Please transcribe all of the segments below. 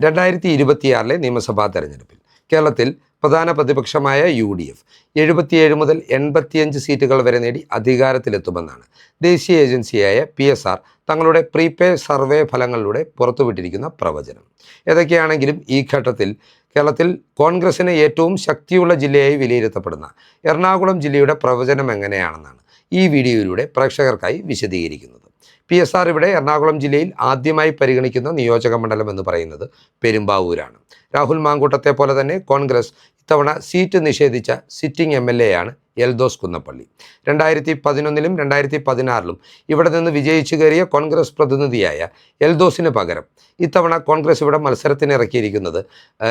2026 നിയമസഭാ തെരഞ്ഞെടുപ്പിൽ കേരളത്തിൽ പ്രധാന പ്രതിപക്ഷമായ UDF 77 മുതൽ 85 സീറ്റുകൾ വരെ നേടി അധികാരത്തിലെത്തുമെന്നാണ് ദേശീയ ഏജൻസിയായ PSR തങ്ങളുടെ പ്രീപേ സർവേ ഫലങ്ങളിലൂടെ പുറത്തുവിട്ടിരിക്കുന്ന പ്രവചനം. ഏതൊക്കെയാണെങ്കിലും ഈ ഘട്ടത്തിൽ കേരളത്തിൽ കോൺഗ്രസിന് ഏറ്റവും ശക്തിയുള്ള ജില്ലയായി വിലയിരുത്തപ്പെടുന്ന എറണാകുളം ജില്ലയുടെ പ്രവചനം എങ്ങനെയാണെന്നാണ് ഈ വീഡിയോയിലൂടെ പ്രേക്ഷകർക്കായി വിശദീകരിക്കുന്നത്. PSR ഇവിടെ എറണാകുളം ജില്ലയിൽ ആദ്യമായി പരിഗണിക്കുന്ന നിയോജക മണ്ഡലം എന്ന് പറയുന്നത് പെരുമ്പാവൂരാണ്. രാഹുൽ മാങ്കൂട്ടത്തെ പോലെ തന്നെ കോൺഗ്രസ് ഇത്തവണ സീറ്റ് നിഷേധിച്ച സിറ്റിംഗ് MLA ആണ് എൽദോസ് കുന്നപ്പള്ളി. 2011ലും 2016ലും ഇവിടെ നിന്ന് വിജയിച്ചു കയറിയ കോൺഗ്രസ് പ്രതിനിധിയായ എൽദോസിന് പകരം ഇത്തവണ കോൺഗ്രസ് ഇവിടെ മത്സരത്തിനിറക്കിയിരിക്കുന്നത്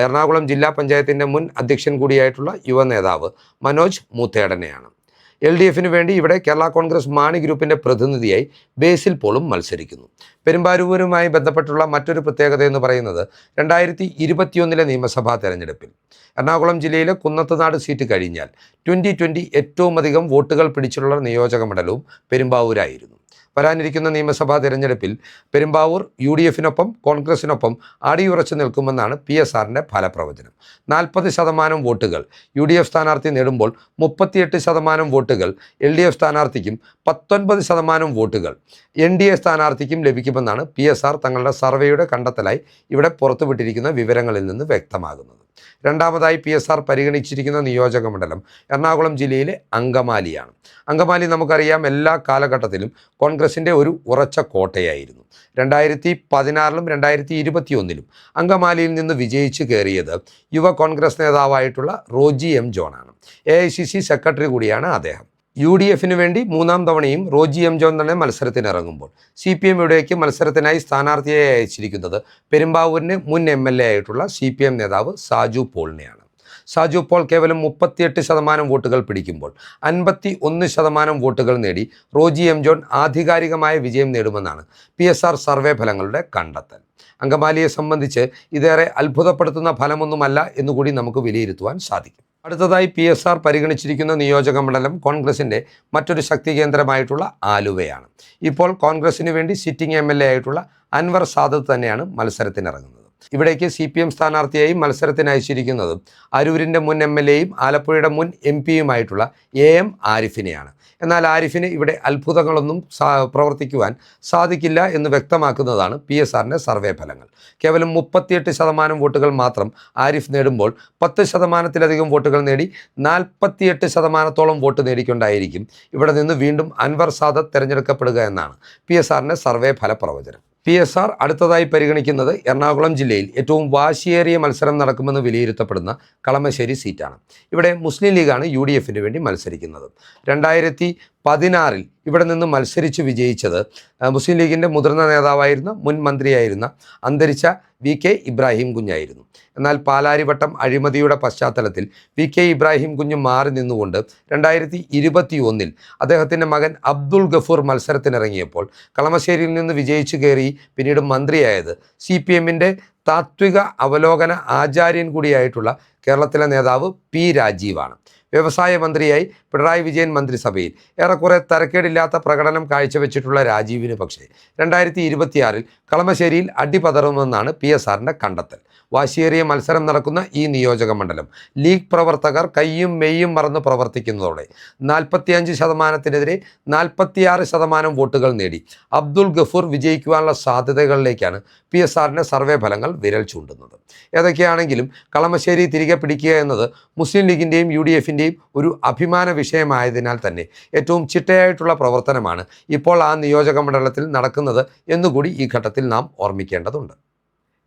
എറണാകുളം ജില്ലാ പഞ്ചായത്തിൻ്റെ മുൻ അധ്യക്ഷൻ കൂടിയായിട്ടുള്ള യുവ നേതാവ് മനോജ് മൂത്തേടനെയാണ്. LDFന് വേണ്ടി ഇവിടെ കേരള കോൺഗ്രസ് മാണി ഗ്രൂപ്പിൻ്റെ പ്രതിനിധിയായി ബേസിൽ പോളും മത്സരിക്കുന്നു. പെരുമ്പാവൂരുമായി ബന്ധപ്പെട്ടുള്ള മറ്റൊരു പ്രത്യേകത എന്ന് പറയുന്നത് 2021 നിയമസഭാ തെരഞ്ഞെടുപ്പിൽ എറണാകുളം ജില്ലയിലെ കുന്നത്തുനാട് സീറ്റ് കഴിഞ്ഞാൽ 2020 ഏറ്റവും അധികം വോട്ടുകൾ പിടിച്ചിട്ടുള്ള നിയോജക മണ്ഡലവും പെരുമ്പാവൂരായിരുന്നു. വരാനിരിക്കുന്ന നിയമസഭാ തെരഞ്ഞെടുപ്പിൽ പെരുമ്പാവൂർ UDFനൊപ്പം കോൺഗ്രസിനൊപ്പം അടിയുറച്ചു നിൽക്കുമെന്നാണ് PSRൻ്റെ ഫലപ്രവചനം. 40% വോട്ടുകൾ UDF സ്ഥാനാർത്ഥി നേടുമ്പോൾ 38% വോട്ടുകൾ LDF സ്ഥാനാർത്ഥിക്കും 19% വോട്ടുകൾ NDA സ്ഥാനാർത്ഥിക്കും ലഭിക്കുമെന്നാണ് PSR തങ്ങളുടെ സർവേയുടെ കണ്ടെത്തലായി ഇവിടെ പുറത്തുവിട്ടിരിക്കുന്ന വിവരങ്ങളിൽ നിന്ന് വ്യക്തമാകുന്നത്. രണ്ടാമതായി PSR പരിഗണിച്ചിരിക്കുന്ന നിയോജക മണ്ഡലം എറണാകുളം ജില്ലയിലെ അങ്കമാലിയാണ്. അങ്കമാലി നമുക്കറിയാം എല്ലാ കാലഘട്ടത്തിലും കോൺഗ്രസിൻ്റെ ഒരു ഉറച്ച കോട്ടയായിരുന്നു. 2016ലും 2021ലും അങ്കമാലിയിൽ നിന്ന് വിജയിച്ചു കയറിയത് യുവ കോൺഗ്രസ് നേതാവായിട്ടുള്ള റോജി M. ജോണാണ്. AICC സെക്രട്ടറി കൂടിയാണ് അദ്ദേഹം. UDFന് വേണ്ടി മൂന്നാം തവണയും റോജി M. ജോൺ തന്നെ മത്സരത്തിനിറങ്ങുമ്പോൾ CPM ഇവിടേക്ക് മത്സരത്തിനായി സ്ഥാനാർത്ഥിയെ അയച്ചിരിക്കുന്നത് പെരുമ്പാവൂരിന് മുൻ MLA ആയിട്ടുള്ള CPM നേതാവ് സാജു പോളിനെയാണ്. സാജു പോൾ കേവലം 38% വോട്ടുകൾ പിടിക്കുമ്പോൾ 51% വോട്ടുകൾ നേടി റോജി M. ജോൺ ആധികാരികമായ വിജയം നേടുമെന്നാണ് PSR സർവേ ഫലങ്ങളുടെ കണ്ടെത്തൽ. അങ്കമാലിയെ സംബന്ധിച്ച് ഇതേറെ അത്ഭുതപ്പെടുത്തുന്ന ഫലമൊന്നുമല്ല എന്നുകൂടി നമുക്ക് വിലയിരുത്തുവാൻ സാധിക്കും. അടുത്തതായി PSR പരിഗണിച്ചിരിക്കുന്ന നിയോജക മണ്ഡലം കോൺഗ്രസിൻ്റെ മറ്റൊരു ശക്തി കേന്ദ്രമായിട്ടുള്ള ആലുവയാണ്. ഇപ്പോൾ കോൺഗ്രസിന് വേണ്ടി സിറ്റിംഗ് MLA ആയിട്ടുള്ള അൻവർ സാദത്ത് തന്നെയാണ് മത്സരത്തിനിറങ്ങുന്നത്. ഇവിടേക്ക് CPM സ്ഥാനാർത്ഥിയായി മത്സരത്തിന് അയച്ചിരിക്കുന്നതും അരൂരിൻ്റെ മുൻ MLAയും ആലപ്പുഴയുടെ മുൻ MP യുമായിട്ടുള്ള AM ആരിഫിനെയാണ്. എന്നാൽ ആരിഫിന് ഇവിടെ അത്ഭുതങ്ങളൊന്നും പ്രവർത്തിക്കുവാൻ സാധിക്കില്ല എന്ന് വ്യക്തമാക്കുന്നതാണ് PSRൻ്റെ സർവേ ഫലങ്ങൾ. കേവലം 38% വോട്ടുകൾ മാത്രം ആരിഫ് നേടുമ്പോൾ 10%-ലധികം വോട്ടുകൾ നേടി 48%-ഓളം വോട്ട് നേടിക്കൊണ്ടായിരിക്കും ഇവിടെ നിന്ന് വീണ്ടും അൻവർ സാദത്ത് തിരഞ്ഞെടുക്കപ്പെടുക എന്നാണ് PSRൻ്റെ സർവേ ഫലപ്രവചനം. PSR അടുത്തതായി പരിഗണിക്കുന്നത് എറണാകുളം ജില്ലയിൽ ഏറ്റവും വാശിയേറിയ മത്സരം നടക്കുമെന്ന് വിലയിരുത്തപ്പെടുന്ന കളമശ്ശേരി സീറ്റാണ്. ഇവിടെ മുസ്ലിം ലീഗാണ് UDFന് വേണ്ടി മത്സരിക്കുന്നത്. 2016 ഇവിടെ നിന്ന് മത്സരിച്ച് വിജയിച്ചത് മുസ്ലിം ലീഗിൻ്റെ മുതിർന്ന നേതാവായിരുന്ന മുൻ മന്ത്രിയായിരുന്ന അന്തരിച്ച VK ഇബ്രാഹിം കുഞ്ഞായിരുന്നു. എന്നാൽ പാലാരിവട്ടം അഴിമതിയുടെ പശ്ചാത്തലത്തിൽ VK ഇബ്രാഹിം കുഞ്ഞ് മാറി നിന്നുകൊണ്ട് 2021 അദ്ദേഹത്തിൻ്റെ മകൻ അബ്ദുൾ ഗഫൂർ മത്സരത്തിനിറങ്ങിയപ്പോൾ കളമശ്ശേരിയിൽ നിന്ന് വിജയിച്ചു കയറി പിന്നീട് മന്ത്രിയായത് CPMൻ്റെ താത്വിക അവലോകന ആചാര്യൻ കൂടിയായിട്ടുള്ള കേരളത്തിലെ നേതാവ് P. രാജീവാണ്. വ്യവസായ മന്ത്രിയായി പിണറായി വിജയൻ മന്ത്രിസഭയിൽ ഏറെക്കുറെ തരക്കേടില്ലാത്ത പ്രകടനം കാഴ്ചവെച്ചിട്ടുള്ള രാജീവിന് പക്ഷേ 2026 കളമശ്ശേരിയിൽ അടിപതറുമെന്നാണ് PSRൻ്റെ കണ്ടെത്തൽ. വാശിയേറിയ മത്സരം നടക്കുന്ന ഈ നിയോജക മണ്ഡലം ലീഗ് പ്രവർത്തകർ കയ്യും മെയ്യും മറന്ന് പ്രവർത്തിക്കുന്നതോടെ 45%-നെതിരെ 46% വോട്ടുകൾ നേടി അബ്ദുൾ ഗഫൂർ വിജയിക്കുവാനുള്ള സാധ്യതകളിലേക്കാണ് PSRൻ്റെ സർവേ ഫലങ്ങൾ വിരൽ ചൂണ്ടുന്നത്. ഏതൊക്കെയാണെങ്കിലും കളമശ്ശേരി തിരികെ പിടിക്കുക എന്നത് മുസ്ലിം ലീഗിൻ്റെയും UDFൻ്റെയും ഒരു അഭിമാന വിഷയമായതിനാൽ തന്നെ ഏറ്റവും ചിട്ടയായിട്ടുള്ള പ്രവർത്തനമാണ് ഇപ്പോൾ ആ നിയോജക മണ്ഡലത്തിൽ നടക്കുന്നത് എന്നുകൂടി ഈ ഘട്ടത്തിൽ നാം ഓർമ്മിക്കേണ്ടതുണ്ട്.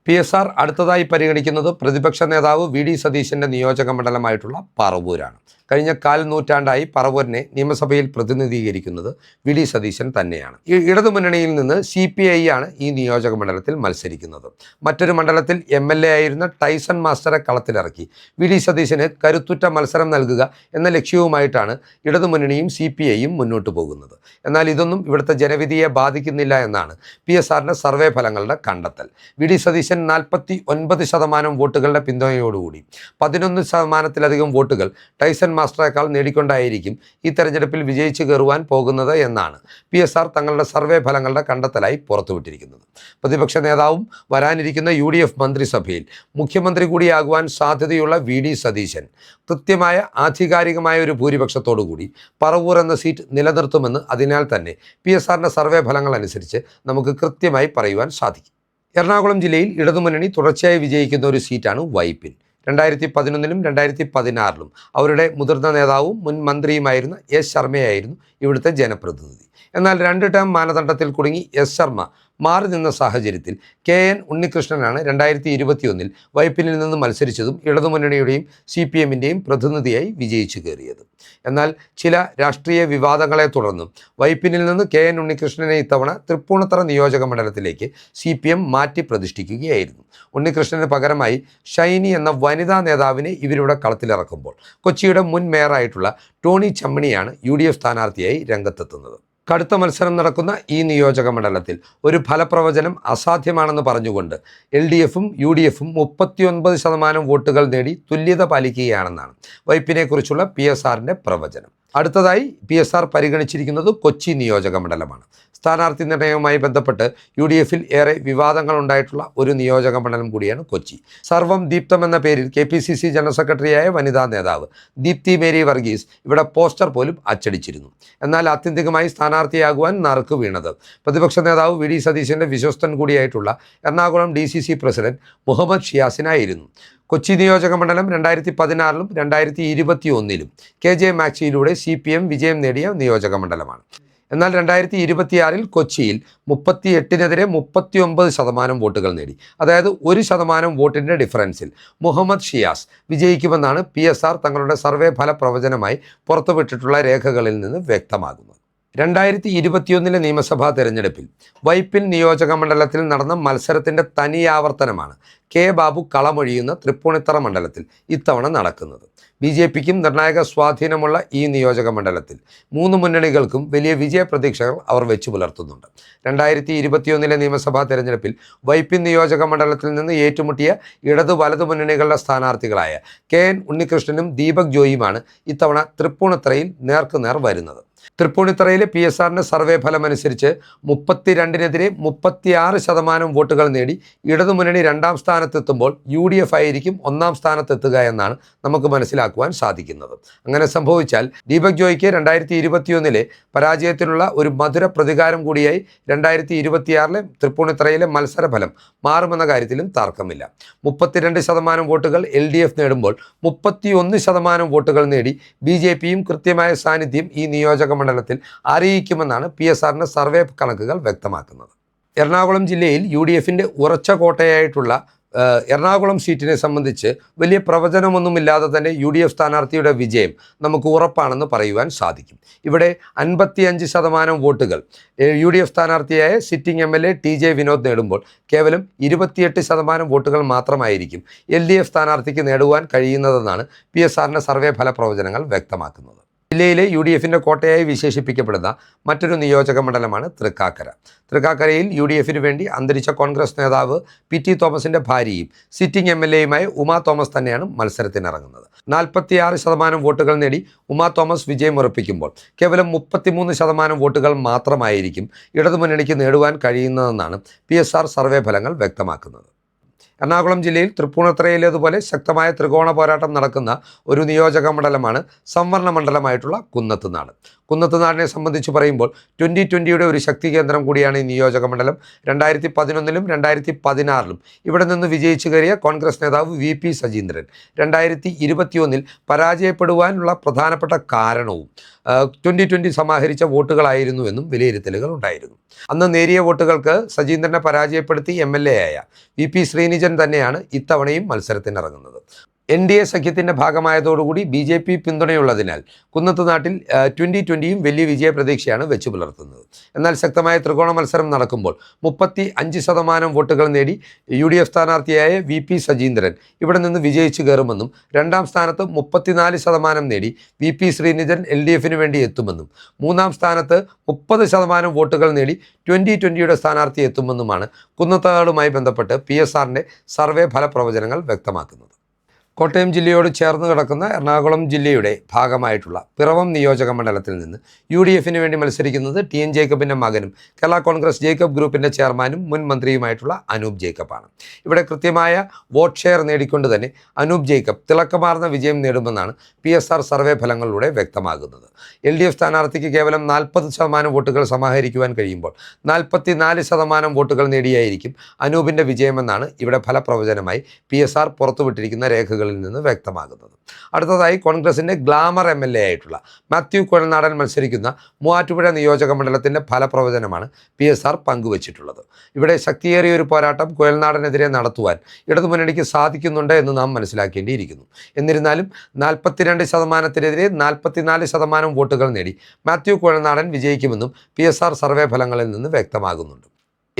PSR അടുത്തതായി പരിഗണിക്കുന്നത് പ്രതിപക്ഷ നേതാവ് VD സതീശൻ്റെ നിയോജക മണ്ഡലമായിട്ടുള്ള പറവൂരാണ്. കഴിഞ്ഞ 1/4 നൂറ്റാണ്ടായി പറവൂരിനെ നിയമസഭയിൽ പ്രതിനിധീകരിക്കുന്നത് VD സതീശൻ തന്നെയാണ്. ഇടതുമുന്നണിയിൽ നിന്ന് CPI ആണ് ഈ നിയോജക മണ്ഡലത്തിൽ മത്സരിക്കുന്നത്. മറ്റൊരു മണ്ഡലത്തിൽ MLA ആയിരുന്ന ടൈസൺ മാസ്റ്ററെ കളത്തിലിറക്കി VD സതീശന് കരുത്തുറ്റ മത്സരം നൽകുക എന്ന ലക്ഷ്യവുമായിട്ടാണ് ഇടതുമുന്നണിയും CPIയും മുന്നോട്ട് പോകുന്നത്. എന്നാൽ ഇതൊന്നും ഇവിടുത്തെ ജനവിധിയെ ബാധിക്കുന്നില്ല എന്നാണ് PSRൻ്റെ സർവേ ഫലങ്ങളുടെ കണ്ടെത്തൽ. VD സതീശൻ 49% വോട്ടുകളുടെ പിന്തുണയോടുകൂടി 11%-ലധികം വോട്ടുകൾ ടൈസൺ മാസ്റ്ററേക്കാൾ നേടിക്കൊണ്ടായിരിക്കും ഈ തെരഞ്ഞെടുപ്പിൽ വിജയിച്ചു കയറുവാൻ പോകുന്നത് എന്നാണ് PSR തങ്ങളുടെ സർവേ ഫലങ്ങളുടെ കണ്ടെത്തലായി പുറത്തുവിട്ടിരിക്കുന്നത്. പ്രതിപക്ഷ നേതാവും വരാനിരിക്കുന്ന UDF മന്ത്രിസഭയിൽ മുഖ്യമന്ത്രി കൂടിയാകുവാൻ സാധ്യതയുള്ള VD സതീശൻ കൃത്യമായ ആധികാരികമായ ഒരു ഭൂരിപക്ഷത്തോടുകൂടി പറവൂർ എന്ന സീറ്റ് നിലനിർത്തുമെന്ന് അതിനാൽ തന്നെ PSRന്റെ സർവേ ഫലങ്ങൾ അനുസരിച്ച് നമുക്ക് കൃത്യമായി പറയുവാൻ സാധിക്കും. എറണാകുളം ജില്ലയിൽ ഇടതുമുന്നണി തുടർച്ചയായി വിജയിക്കുന്ന ഒരു സീറ്റാണ് വൈപ്പിൻ. 2011-ലും 2016-ലും അവരുടെ മുതിർന്ന നേതാവും മുൻ മന്ത്രിയുമായിരുന്ന S. ശർമ്മയായിരുന്നു ഇവിടുത്തെ ജനപ്രതിനിധി. എന്നാൽ 2 ടേം മാനദണ്ഡത്തിൽ കുടുങ്ങി S. ശർമ്മ മാറി നിന്ന സാഹചര്യത്തിൽ KN ഉണ്ണികൃഷ്ണനാണ് 2021-ൽ വൈപ്പിനിൽ നിന്ന് മത്സരിച്ചതും ഇടതുമുന്നണിയുടെയും CPMൻ്റെയും പ്രതിനിധിയായി വിജയിച്ചു കയറിയത്. എന്നാൽ ചില രാഷ്ട്രീയ വിവാദങ്ങളെ തുടർന്നും വൈപ്പിനിൽ നിന്ന് KN ഉണ്ണികൃഷ്ണനെ ഇത്തവണ തൃപ്പൂണിത്തറ നിയോജക മണ്ഡലത്തിലേക്ക് CPM മാറ്റി പ്രതിഷ്ഠിക്കുകയായിരുന്നു. ഉണ്ണികൃഷ്ണന് പകരമായി ഷൈനി എന്ന വനിതാ നേതാവിനെ ഇവരുടെ കളത്തിലിറക്കുമ്പോൾ കൊച്ചിയുടെ മുൻ മേയറായിട്ടുള്ള ടോണി ചമ്മണിയാണ് UDF സ്ഥാനാർത്ഥിയായി രംഗത്തെത്തുന്നത്. കടുത്ത മത്സരം നടക്കുന്ന ഈ നിയോജക മണ്ഡലത്തിൽ ഒരു ഫലപ്രവചനം അസാധ്യമാണെന്ന് പറഞ്ഞുകൊണ്ട് LDFും UDFും 39% വോട്ടുകൾ നേടി തുല്യത പാലിക്കുകയാണെന്നാണ് വൈപ്പിനെക്കുറിച്ചുള്ള PSRൻ്റെ പ്രവചനം. അടുത്തതായി PSR പരിഗണിച്ചിരിക്കുന്നത് കൊച്ചി നിയോജക മണ്ഡലമാണ്. സ്ഥാനാർത്ഥി നിർണയവുമായി ബന്ധപ്പെട്ട് UDFിൽ ഏറെ വിവാദങ്ങൾ ഉണ്ടായിട്ടുള്ള ഒരു നിയോജക മണ്ഡലം കൂടിയാണ് കൊച്ചി. സർവം ദീപ്തം എന്ന പേരിൽ KPCC ജനറൽ സെക്രട്ടറിയായ വനിതാ നേതാവ് ദീപ്തി മേരി വർഗീസ് ഇവിടെ പോസ്റ്റർ പോലും അച്ചടിച്ചിരുന്നു. എന്നാൽ ആത്യന്തികമായി സ്ഥാനാർത്ഥിയാകുവാൻ നറുക്ക് വീണത് പ്രതിപക്ഷ നേതാവ് VD സതീശൻ്റെ വിശ്വസ്തൻ കൂടിയായിട്ടുള്ള എറണാകുളം DCC പ്രസിഡന്റ് മുഹമ്മദ് ഷിയാസിനായിരുന്നു. കൊച്ചി നിയോജക മണ്ഡലം 2016-ലും 2021-ലും KJ മാക്സിയിലൂടെ CPM വിജയം നേടിയ നിയോജക മണ്ഡലമാണ്. എന്നാൽ 2026-ൽ കൊച്ചിയിൽ 38-നെതിരെ 39% വോട്ടുകൾ നേടി. അതായത് 1% വോട്ടിൻ്റെ ഡിഫറൻസിൽ മുഹമ്മദ് ഷിയാസ് വിജയിക്കുമെന്നാണ് PSR തങ്ങളുടെ സർവേ ഫല പ്രവചനമായി പുറത്തുവിട്ടിട്ടുള്ള രേഖകളിൽ നിന്ന് വ്യക്തമാകുന്നത്. 2021-ലെ നിയമസഭാ തെരഞ്ഞെടുപ്പിൽ വൈപ്പിൻ നിയോജക മണ്ഡലത്തിൽ നടന്ന മത്സരത്തിൻ്റെ തനിയാവർത്തനമാണ് K. ബാബു കളമൊഴിയുന്ന തൃപ്പൂണിത്തറ മണ്ഡലത്തിൽ ഇത്തവണ നടക്കുന്നത്. BJPക്കും നിർണായക സ്വാധീനമുള്ള ഈ നിയോജക മണ്ഡലത്തിൽ 3 മുന്നണികൾക്കും വലിയ വിജയപ്രതീക്ഷകൾ അവർ വെച്ചു പുലർത്തുന്നുണ്ട്. 2021-ലെ നിയമസഭാ തെരഞ്ഞെടുപ്പിൽ വൈപ്പിൻ നിയോജക മണ്ഡലത്തിൽ നിന്ന് ഏറ്റുമുട്ടിയ ഇടതു വലതു മുന്നണികളുടെ സ്ഥാനാർത്ഥികളായ KN ഉണ്ണികൃഷ്ണനും ദീപക് ജോയിയുമാണ് ഇത്തവണ തൃപ്പൂണിത്തറയിൽ നേർക്കുനേർ വരുന്നത്. തൃപ്പൂണിത്തറയിലെ PSRൻ്റെ സർവേ ഫലമനുസരിച്ച് 32-നെതിരെ 36% വോട്ടുകൾ നേടി ഇടതുമുന്നണി 2ാം സ്ഥാനത്തെത്തുമ്പോൾ UDF ആയിരിക്കും 1ാം സ്ഥാനത്തെത്തുക എന്നാണ് നമുക്ക് മനസ്സിലാക്കുവാൻ സാധിക്കുന്നത്. അങ്ങനെ സംഭവിച്ചാൽ ദീപക് ജോയിക്ക് 2021-ലെ പരാജയത്തിനുള്ള ഒരു മധുര പ്രതികാരം കൂടിയായി 2026-ലെ തൃപ്പൂണിത്തറയിലെ മത്സരഫലം മാറുമെന്ന കാര്യത്തിലും തർക്കമില്ല. 32% വോട്ടുകൾ LDF നേടുമ്പോൾ 31% വോട്ടുകൾ നേടി BJPയും കൃത്യമായ സാന്നിധ്യം ഈ നിയോജക മണ്ഡലത്തിൽ അറിയിക്കുമെന്നാണ് PSRൻ്റെ സർവേ കണക്കുകൾ വ്യക്തമാക്കുന്നത്. എറണാകുളം ജില്ലയിൽ UDFിൻ്റെ ഉറച്ച കോട്ടയായിട്ടുള്ള എറണാകുളം സീറ്റിനെ സംബന്ധിച്ച് വലിയ പ്രവചനമൊന്നുമില്ലാതെ തന്നെ UDF സ്ഥാനാർത്ഥിയുടെ വിജയം നമുക്ക് ഉറപ്പാണെന്ന് പറയുവാൻ സാധിക്കും. ഇവിടെ 55% വോട്ടുകൾ UDF സ്ഥാനാർത്ഥിയായ സിറ്റിംഗ് MLA TJ വിനോദ് നേടുമ്പോൾ കേവലം 28% വോട്ടുകൾ മാത്രമായിരിക്കും LDF സ്ഥാനാർത്ഥിക്ക് നേടുവാൻ കഴിയുന്നതെന്നാണ് PSRൻ്റെ സർവേ ഫല പ്രവചനങ്ങൾ വ്യക്തമാക്കുന്നത്. ജില്ലയിലെ UDFിൻ്റെ കോട്ടയായി വിശേഷിപ്പിക്കപ്പെടുന്ന മറ്റൊരു നിയോജക മണ്ഡലമാണ് തൃക്കാക്കര. തൃക്കാക്കരയിൽ UDFിന് വേണ്ടി അന്തരിച്ച കോൺഗ്രസ് നേതാവ് PT തോമസിൻ്റെ ഭാര്യയും സിറ്റിംഗ് MLAയുമായ ഉമാ തോമസ് തന്നെയാണ് മത്സരത്തിനിറങ്ങുന്നത്. 46% വോട്ടുകൾ നേടി ഉമാ തോമസ് വിജയമുറപ്പിക്കുമ്പോൾ കേവലം 33% വോട്ടുകൾ മാത്രമായിരിക്കും ഇടതുമുന്നണിക്ക് നേടുവാൻ കഴിയുന്നതെന്നാണ് PSR സർവേ ഫലങ്ങൾ വ്യക്തമാക്കുന്നത്. എറണാകുളം ജില്ലയിൽ തൃപ്പൂണിത്തറയിലേതുപോലെ ശക്തമായ ത്രികോണ പോരാട്ടം നടക്കുന്ന ഒരു നിയോജക മണ്ഡലമാണ് സംവരണ മണ്ഡലമായിട്ടുള്ള കുന്നത്തുനാട്. കുന്നത്തുനാടിനെ സംബന്ധിച്ച് പറയുമ്പോൾ 2020-യുടെ ഒരു ശക്തി കേന്ദ്രം കൂടിയാണ് ഈ നിയോജക മണ്ഡലം. 2011-ലും 2016-ലും ഇവിടെ നിന്ന് വിജയിച്ചു കയറിയ കോൺഗ്രസ് നേതാവ് VP സജീന്ദ്രൻ 2021-ൽ പരാജയപ്പെടുവാനുള്ള പ്രധാനപ്പെട്ട കാരണവും 2020 സമാഹരിച്ച വോട്ടുകളായിരുന്നുവെന്നും വിലയിരുത്തലുകൾ ഉണ്ടായിരുന്നു. അന്ന് നേരിയ വോട്ടുകൾക്ക് സജീന്ദ്രനെ പരാജയപ്പെടുത്തി MLA ആയ VP ശ്രീനിജൻ തന്നെയാണ് ഇത്തവണയും മത്സരത്തിനിറങ്ങുന്നത്. NDA സഖ്യത്തിൻ്റെ ഭാഗമായതോടുകൂടി BJP പിന്തുണയുള്ളതിനാൽ കുന്നത്തുനാട്ടിൽ 2020യും വലിയ വിജയപ്രതീക്ഷയാണ് വെച്ചു പുലർത്തുന്നത്. എന്നാൽ ശക്തമായ ത്രികോണ മത്സരം നടക്കുമ്പോൾ 35% വോട്ടുകൾ നേടി UDF സ്ഥാനാർത്ഥിയായ VP സജീന്ദ്രൻ ഇവിടെ നിന്ന് വിജയിച്ചു കയറുമെന്നും 2ാം സ്ഥാനത്ത് 34% നേടി VP ശ്രീനിജൻ LDFിന് വേണ്ടി എത്തുമെന്നും 3ാം സ്ഥാനത്ത് 30% വോട്ടുകൾ നേടി 2020യുടെ സ്ഥാനാർത്ഥി എത്തുമെന്നുമാണ് കുന്നത്തുനാടുമായി ബന്ധപ്പെട്ട് PSRൻ്റെ സർവേ ഫല പ്രവചനങ്ങൾ വ്യക്തമാക്കുന്നത്. കോട്ടയം ജില്ലയോട് ചേർന്ന് കിടക്കുന്ന എറണാകുളം ജില്ലയുടെ ഭാഗമായിട്ടുള്ള പിറവം നിയോജക മണ്ഡലത്തിൽ നിന്ന് UDFന് വേണ്ടി മത്സരിക്കുന്നത് TN ജേക്കബിൻ്റെ മകനും കേരള കോൺഗ്രസ് ജേക്കബ് ഗ്രൂപ്പിൻ്റെ ചെയർമാനും മുൻ മന്ത്രിയുമായിട്ടുള്ള അനൂപ് ജേക്കബാണ്. ഇവിടെ കൃത്യമായ വോട്ട് ഷെയർ നേടിക്കൊണ്ട് തന്നെ അനൂപ് ജേക്കബ് തിളക്കമാർന്ന വിജയം നേടുമെന്നാണ് PSR സർവേ ഫലങ്ങളിലൂടെ വ്യക്തമാകുന്നത്. LDF സ്ഥാനാർത്ഥിക്ക് കേവലം 40% വോട്ടുകൾ സമാഹരിക്കുവാൻ കഴിയുമ്പോൾ 44% വോട്ടുകൾ നേടിയായിരിക്കും അനൂപിൻ്റെ വിജയമെന്നാണ് ഇവിടെ ഫലപ്രവചനമായി PSR പുറത്തുവിട്ടിരിക്കുന്ന രേഖകളിൽ നിന്ന് വ്യക്തമാകുന്നത്. അടുത്തതായി കോൺഗ്രസിൻ്റെ ഗ്ലാമർ MLA ആയിട്ടുള്ള മാത്യു കുഴൽനാടൻ മത്സരിക്കുന്ന മൂവാറ്റുപുഴ നിയോജക മണ്ഡലത്തിൻ്റെ ഫലപ്രവചനമാണ് PSR പങ്കുവച്ചിട്ടുള്ളത്. ഇവിടെ ശക്തിയേറിയ ഒരു പോരാട്ടം കുഴൽനാടനെതിരെ നടത്തുവാൻ ഇടതുമുന്നണിക്ക് സാധിക്കുന്നുണ്ട് എന്ന് നാം മനസ്സിലാക്കേണ്ടിയിരിക്കുന്നു. എന്നിരുന്നാലും 42%-നെതിരെ 44% വോട്ടുകൾ നേടി മാത്യു കുഴൽനാടൻ വിജയിക്കുമെന്നും PSR സർവേ ഫലങ്ങളിൽ നിന്ന് വ്യക്തമാകുന്നുണ്ട്.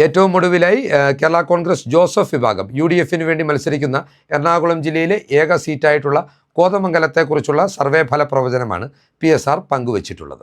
ഏറ്റവും ഒടുവിലായി കേരള കോൺഗ്രസ് ജോസഫ് വിഭാഗം UDFന് വേണ്ടി മത്സരിക്കുന്ന എറണാകുളം ജില്ലയിലെ ഏക സീറ്റായിട്ടുള്ള കോതമംഗലത്തെക്കുറിച്ചുള്ള സർവേ ഫല പ്രവചനമാണ് PSR പങ്കുവച്ചിട്ടുള്ളത്.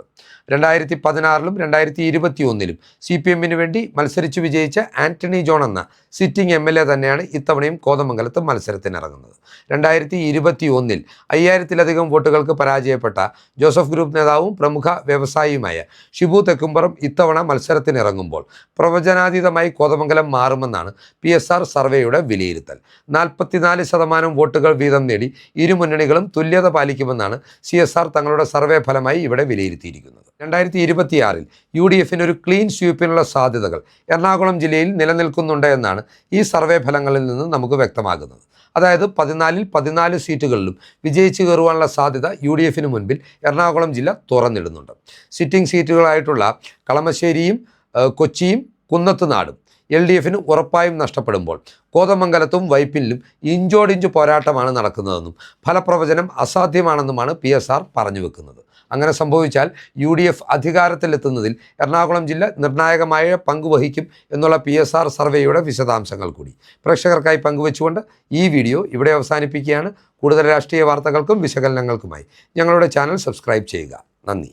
2016-ലും 2021-ലും CPMന് വേണ്ടി മത്സരിച്ച് വിജയിച്ച ആന്റണി ജോൺ എന്ന സിറ്റിംഗ് MLA തന്നെയാണ് ഇത്തവണയും കോതമംഗലത്ത് മത്സരത്തിനിറങ്ങുന്നത്. 2021-ൽ 5000-ലധികം വോട്ടുകൾക്ക് പരാജയപ്പെട്ട ജോസഫ് ഗ്രൂപ്പ് നേതാവും പ്രമുഖ വ്യവസായിയുമായ ഷിബു തെക്കുംപുറം ഇത്തവണ മത്സരത്തിനിറങ്ങുമ്പോൾ പ്രവചനാതീതമായി കോതമംഗലം മാറുമെന്നാണ് PSR സർവേയുടെ വിലയിരുത്തൽ. 44% വോട്ടുകൾ വീതം നേടി ഇരു മുന്നണികളും തുല്യത പാലിക്കുമെന്നാണ് CSR തങ്ങളുടെ സർവേ ഫലമായി ഇവിടെ വിലയിരുത്തിയിരിക്കുന്നത്. 2026-ൽ UDFന് ഒരു ക്ലീൻ സ്വീപ്പിനുള്ള സാധ്യതകൾ എറണാകുളം ജില്ലയിൽ നിലനിൽക്കുന്നുണ്ട് എന്നാണ് ഈ സർവേ ഫലങ്ങളിൽ നിന്ന് നമുക്ക് വ്യക്തമാകുന്നത്. അതായത് 14-ൽ 14 സീറ്റുകളിലും വിജയിച്ചു കയറുവാനുള്ള സാധ്യത UDFന് മുൻപിൽ എറണാകുളം ജില്ല തുറന്നിടുന്നുണ്ട്. സിറ്റിംഗ് സീറ്റുകളായിട്ടുള്ള കളമശ്ശേരിയും കൊച്ചിയും കുന്നത്തുനാടും LDFന് ഉറപ്പായും നഷ്ടപ്പെടുമ്പോൾ കോതമംഗലത്തും വൈപ്പിനിലും ഇഞ്ചോടിഞ്ച് പോരാട്ടമാണ് നടക്കുന്നതെന്നും ഫലപ്രവചനം അസാധ്യമാണെന്നുമാണ് PSR പറഞ്ഞു വെക്കുന്നത്. അങ്ങനെ സംഭവിച്ചാൽ UDF അധികാരത്തിലെത്തുന്നതിൽ എറണാകുളം ജില്ല നിർണായകമായ പങ്കുവഹിക്കും എന്നുള്ള PSR സർവേയുടെ വിശദാംശങ്ങൾ കൂടി പ്രേക്ഷകർക്കായി പങ്കുവെച്ചുകൊണ്ട് ഈ വീഡിയോ ഇവിടെ അവസാനിപ്പിക്കുകയാണ്. കൂടുതൽ രാഷ്ട്രീയ വാർത്തകൾക്കും വിശകലനങ്ങൾക്കുമായി ഞങ്ങളുടെ ചാനൽ സബ്സ്ക്രൈബ് ചെയ്യുക. നന്ദി.